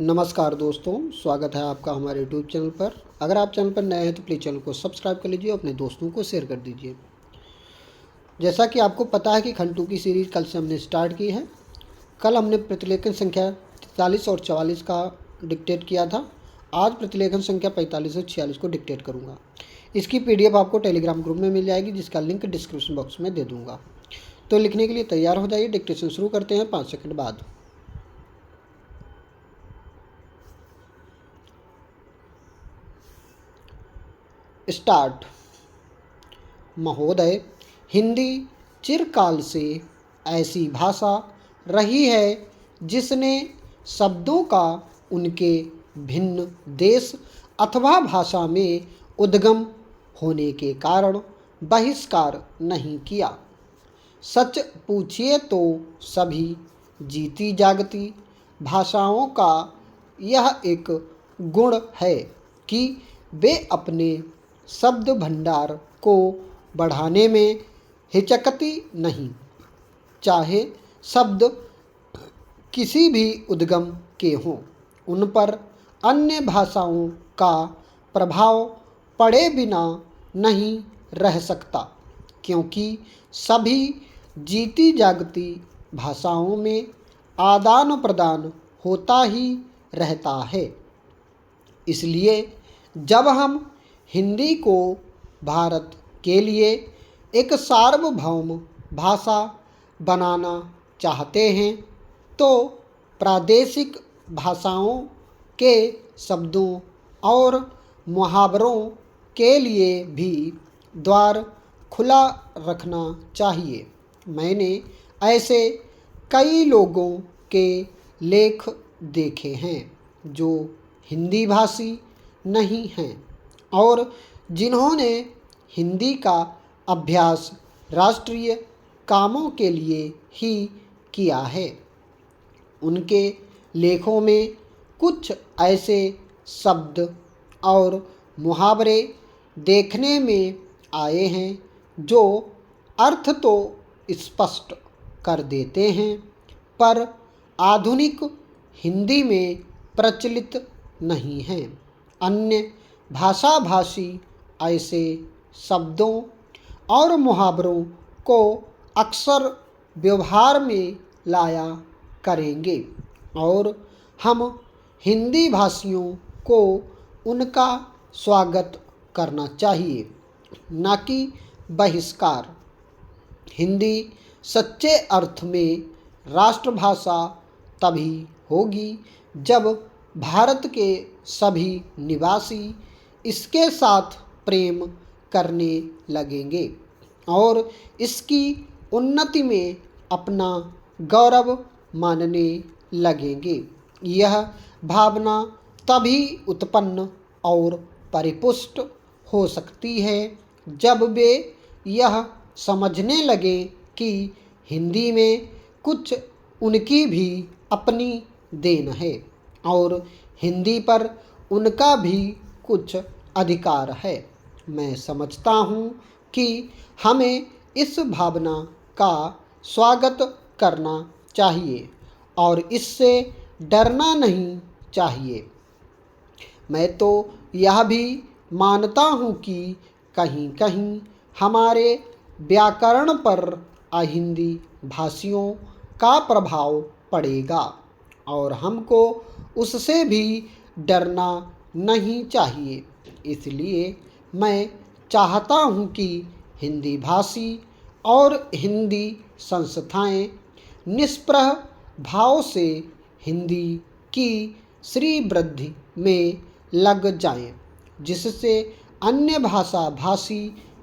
नमस्कार दोस्तों, स्वागत है आपका हमारे यूट्यूब चैनल पर। अगर आप चैनल पर नए हैं तो प्लीज़ चैनल को सब्सक्राइब कर लीजिए और अपने दोस्तों को शेयर कर दीजिए। जैसा कि आपको पता है कि खंड 2 की सीरीज़ कल से हमने स्टार्ट की है। कल हमने प्रतिलेखन संख्या 43 और 44 का डिक्टेट किया था। आज प्रतिलेखन संख्या 45 और 46 को डिक्टेट करूँगा। इसकी PDF आपको टेलीग्राम ग्रुप में मिल जाएगी, जिसका लिंक डिस्क्रिप्शन बॉक्स में दे दूँगा। तो लिखने के लिए तैयार हो जाइए। डिक्टेशन शुरू करते हैं 5 सेकंड बाद। स्टार्ट। महोदय, हिंदी चिरकाल से ऐसी भाषा रही है जिसने शब्दों का उनके भिन्न देश अथवा भाषा में उद्गम होने के कारण बहिष्कार नहीं किया। सच पूछिए तो सभी जीती जागती भाषाओं का यह एक गुण है कि वे अपने शब्द भंडार को बढ़ाने में हिचकती नहीं, चाहे शब्द किसी भी उद्गम के हों। उन पर अन्य भाषाओं का प्रभाव पड़े बिना नहीं रह सकता, क्योंकि सभी जीती जागती भाषाओं में आदान प्रदान होता ही रहता है। इसलिए जब हम हिंदी को भारत के लिए एक सार्वभौम भाषा बनाना चाहते हैं तो प्रादेशिक भाषाओं के शब्दों और मुहावरों के लिए भी द्वार खुला रखना चाहिए। मैंने ऐसे कई लोगों के लेख देखे हैं जो हिंदी भाषी नहीं हैं और जिन्होंने हिंदी का अभ्यास राष्ट्रीय कामों के लिए ही किया है। उनके लेखों में कुछ ऐसे शब्द और मुहावरे देखने में आए हैं जो अर्थ तो स्पष्ट कर देते हैं, पर आधुनिक हिंदी में प्रचलित नहीं हैं। अन्य भाषाभाषी ऐसे शब्दों और मुहावरों को अक्सर व्यवहार में लाया करेंगे और हम हिंदी भाषियों को उनका स्वागत करना चाहिए, न कि बहिष्कार। हिंदी सच्चे अर्थ में राष्ट्रभाषा तभी होगी जब भारत के सभी निवासी इसके साथ प्रेम करने लगेंगे और इसकी उन्नति में अपना गौरव मानने लगेंगे। यह भावना तभी उत्पन्न और परिपुष्ट हो सकती है जब वे यह समझने लगें कि हिंदी में कुछ उनकी भी अपनी देन है और हिंदी पर उनका भी कुछ अधिकार है। मैं समझता हूँ कि हमें इस भावना का स्वागत करना चाहिए और इससे डरना नहीं चाहिए। मैं तो यह भी मानता हूँ कि कहीं कहीं हमारे व्याकरण पर अहिंदी भाषियों का प्रभाव पड़ेगा और हमको उससे भी डरना नहीं चाहिए। इसलिए मैं चाहता हूँ कि हिंदी भाषी और हिंदी संस्थाएं निष्प्रह भाव से हिंदी की श्रीवृद्धि में लग जाएं, जिससे अन्य भाषा भाषी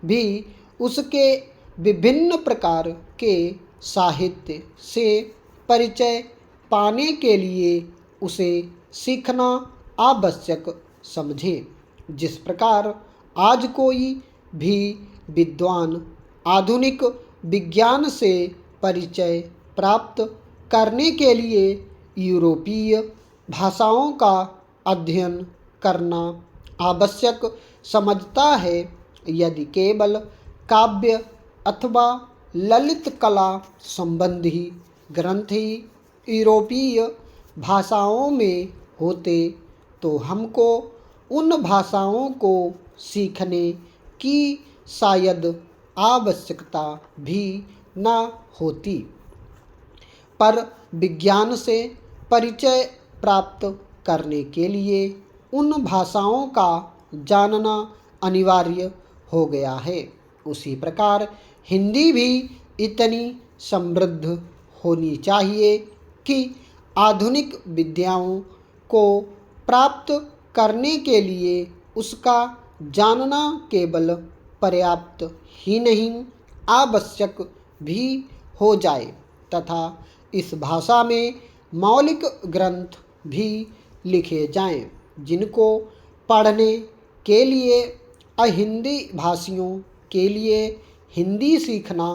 भी उसके विभिन्न प्रकार के साहित्य से परिचय पाने के लिए उसे सीखना आवश्यक समझें। जिस प्रकार आज कोई भी विद्वान आधुनिक विज्ञान से परिचय प्राप्त करने के लिए यूरोपीय भाषाओं का अध्ययन करना आवश्यक समझता है, यदि केवल काव्य अथवा ललित कला संबंधी ग्रंथ ही यूरोपीय भाषाओं में होते तो हमको उन भाषाओं को सीखने की शायद आवश्यकता भी न होती, पर विज्ञान से परिचय प्राप्त करने के लिए उन भाषाओं का जानना अनिवार्य हो गया है। उसी प्रकार हिंदी भी इतनी समृद्ध होनी चाहिए कि आधुनिक विद्याओं को प्राप्त करने के लिए उसका जानना केवल पर्याप्त ही नहीं, आवश्यक भी हो जाए तथा इस भाषा में मौलिक ग्रंथ भी लिखे जाएं, जिनको पढ़ने के लिए अहिंदी भाषियों के लिए हिंदी सीखना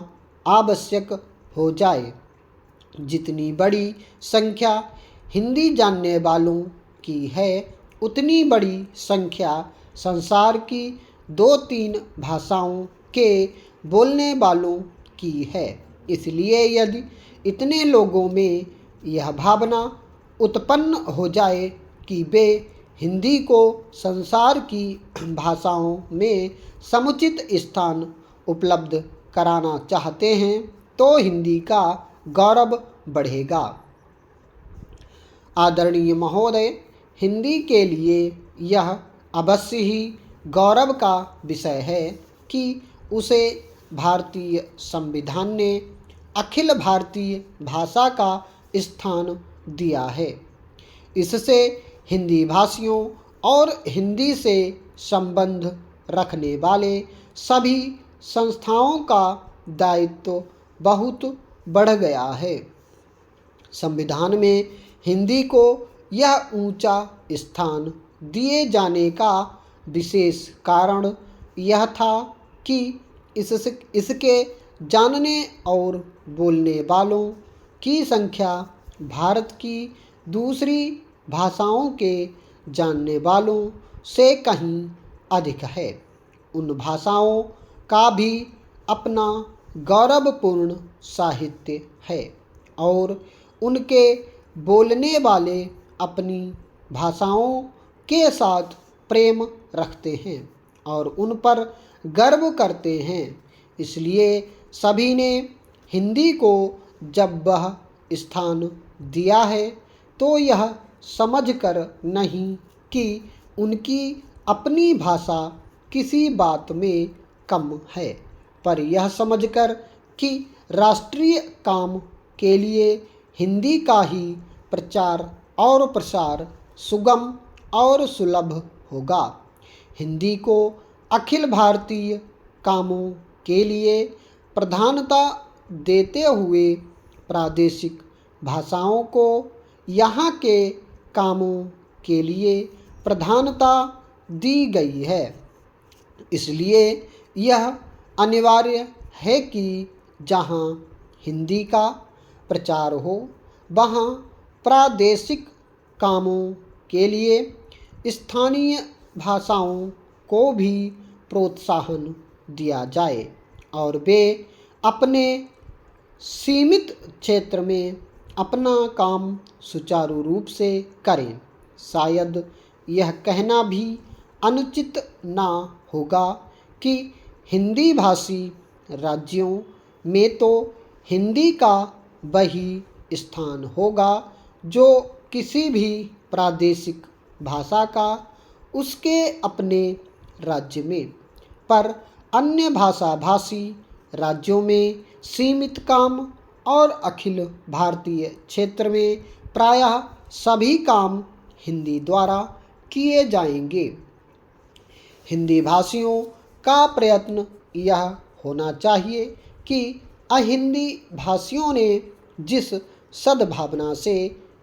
आवश्यक हो जाए। जितनी बड़ी संख्या हिंदी जानने वालों की है, उतनी बड़ी संख्या संसार की 2-3 भाषाओं के बोलने वालों की है। इसलिए यदि इतने लोगों में यह भावना उत्पन्न हो जाए कि वे हिंदी को संसार की भाषाओं में समुचित स्थान उपलब्ध कराना चाहते हैं, तो हिंदी का गौरव बढ़ेगा। आदरणीय महोदय, हिंदी के लिए यह अवश्य ही गौरव का विषय है कि उसे भारतीय संविधान ने अखिल भारतीय भाषा का स्थान दिया है। इससे हिंदी भाषियों और हिंदी से संबंध रखने वाले सभी संस्थाओं का दायित्व बहुत बढ़ गया है। संविधान में हिंदी को यह ऊंचा स्थान दिए जाने का विशेष कारण यह था कि इसके जानने और बोलने वालों की संख्या भारत की दूसरी भाषाओं के जानने वालों से कहीं अधिक है। उन भाषाओं का भी अपना गौरवपूर्ण साहित्य है और उनके बोलने वाले अपनी भाषाओं के साथ प्रेम रखते हैं और उन पर गर्व करते हैं। इसलिए सभी ने हिंदी को जब वह स्थान दिया है तो यह समझकर नहीं कि उनकी अपनी भाषा किसी बात में कम है, पर यह समझकर कि राष्ट्रीय काम के लिए हिंदी का ही प्रचार और प्रसार सुगम और सुलभ होगा। हिंदी को अखिल भारतीय कामों के लिए प्रधानता देते हुए प्रादेशिक भाषाओं को यहाँ के कामों के लिए प्रधानता दी गई है। इसलिए यह अनिवार्य है कि जहाँ हिंदी का प्रचार हो, वहाँ प्रादेशिक कामों के लिए स्थानीय भाषाओं को भी प्रोत्साहन दिया जाए और वे अपने सीमित क्षेत्र में अपना काम सुचारू रूप से करें। शायद यह कहना भी अनुचित ना होगा कि हिंदी भाषी राज्यों में तो हिंदी का वही स्थान होगा जो किसी भी प्रादेशिक भाषा का उसके अपने राज्य में, पर अन्य भाषा भाषी राज्यों में सीमित काम और अखिल भारतीय क्षेत्र में प्रायः सभी काम हिंदी द्वारा किए जाएंगे। हिंदी भाषियों का प्रयत्न यह होना चाहिए कि अहिंदी भाषियों ने जिस सद्भावना से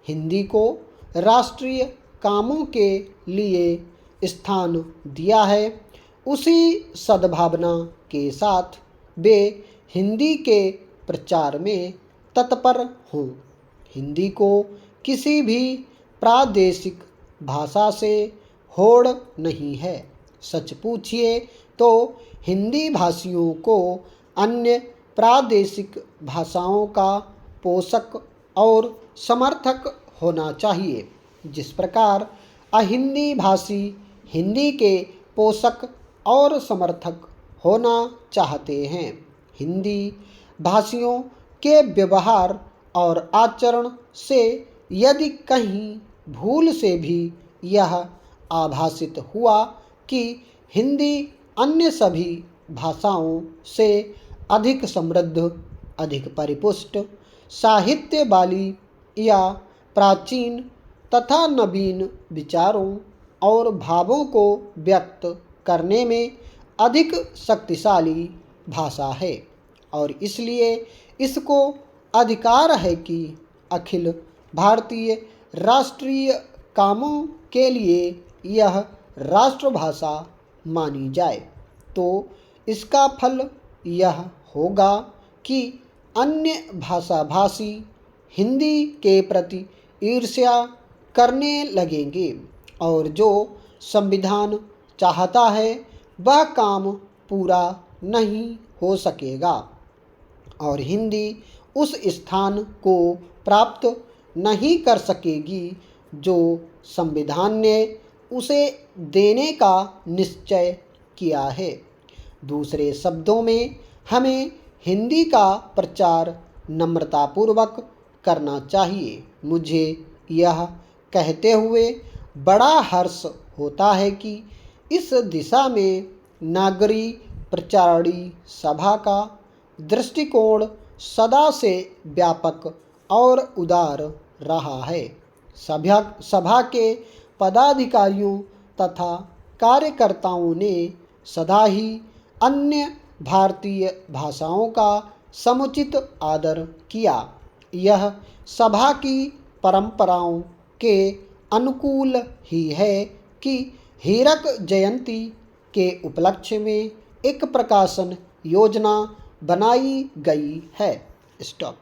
हिंदी को राष्ट्रीय कामों के लिए स्थान दिया है, उसी सद्भावना के साथ वे हिंदी के प्रचार में तत्पर हों। हिंदी को किसी भी प्रादेशिक भाषा से होड़ नहीं है। सच पूछिए तो हिंदी भाषियों को अन्य प्रादेशिक भाषाओं का पोषक और समर्थक होना चाहिए। जिस प्रकार अहिंदी भाषी हिंदी के पोषक और समर्थक होना चाहते हैं। हिंदी भाषियों के व्यवहार और आचरण से यदि कहीं भूल से भी यह आभासित हुआ कि हिंदी अन्य सभी भाषाओं से अधिक समृद्ध, अधिक परिपुष्ट, साहित्य वाली या प्राचीन तथा नवीन विचारों और भावों को व्यक्त करने में अधिक शक्तिशाली भाषा है और इसलिए इसको अधिकार है कि अखिल भारतीय राष्ट्रीय कामों के लिए यह राष्ट्रभाषा मानी जाए, तो इसका फल यह होगा कि अन्य भाषाभाषी हिंदी के प्रति ईर्ष्या करने लगेंगे और जो संविधान चाहता है वह काम पूरा नहीं हो सकेगा और हिंदी उस स्थान को प्राप्त नहीं कर सकेगी जो संविधान ने उसे देने का निश्चय किया है। दूसरे शब्दों में हमें हिंदी का प्रचार नम्रतापूर्वक करना चाहिए। मुझे यह कहते हुए बड़ा हर्ष होता है कि इस दिशा में नागरी प्रचारणी सभा का दृष्टिकोण सदा से व्यापक और उदार रहा है। सभा के पदाधिकारियों तथा कार्यकर्ताओं ने सदा ही अन्य भारतीय भाषाओं का समुचित आदर किया। यह सभा की परंपराओं के अनुकूल ही है कि हीरक जयंती के उपलक्ष्य में एक प्रकाशन योजना बनाई गई है। स्टॉप।